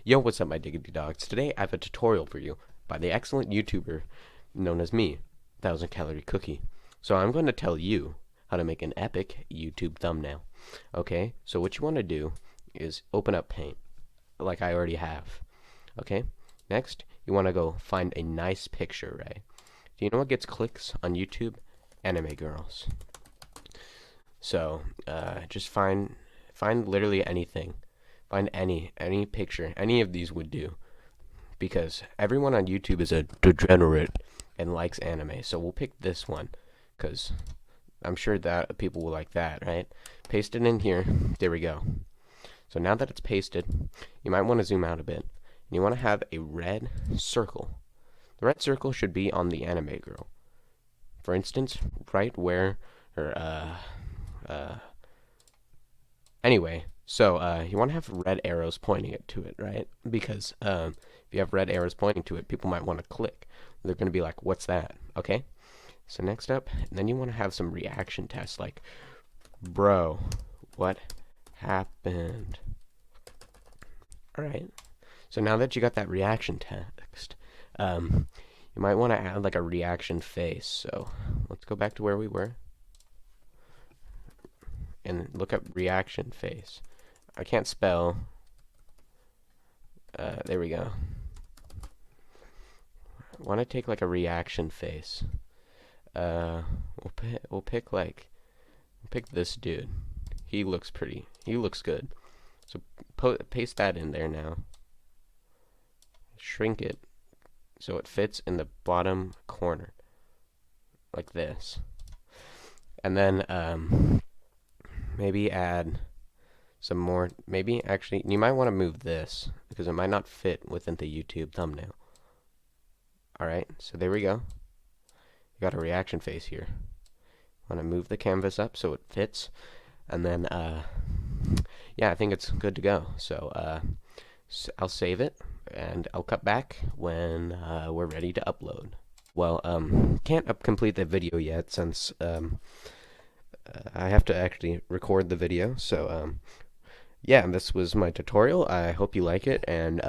Yo, what's up, my diggity dogs? Today I have a tutorial for you by the excellent YouTuber known as me, 1000 Calorie Cookie. So I'm going to tell you how to make an epic YouTube thumbnail. Okay, so what you want to do is open up Paint, like I already have. Okay, next you want to go find a nice picture, right? Do you know what gets clicks on YouTube? Anime girls. So just find literally anything. Find any picture. Any of these would do. Because everyone on YouTube is a degenerate and likes anime. So we'll pick this one. Because I'm sure that people will like that, right? Paste it in here. There we go. So now that it's pasted, you might want to zoom out a bit. And you want to have a red circle. The red circle should be on the anime girl. For instance, right where her, anyway, so you want to have red arrows pointing to it, right? Because if you have red arrows pointing to it, people might want to click. They're going to be like, what's that? Okay? So next up, then you want to have some reaction tests like, bro, what happened? Alright. So now that you got that reaction text, you might want to add like a reaction face. So let's go back to where we were and look up reaction face. I can't spell. There we go. I want to take like a reaction face. We'll pick this dude. He looks good. So paste that in there now. Shrink it so it fits in the bottom corner, like this. And then maybe add some more. Maybe actually, you might want to move this because it might not fit within the YouTube thumbnail. Alright, so there we go. You got a reaction face here. Want to move the canvas up so it fits. And then, yeah, I think it's good to go. So, I'll save it and I'll cut back when we're ready to upload. Well, can't complete the video yet since I have to actually record the video. So, yeah, this was my tutorial. I hope you like it and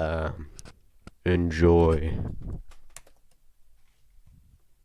enjoy.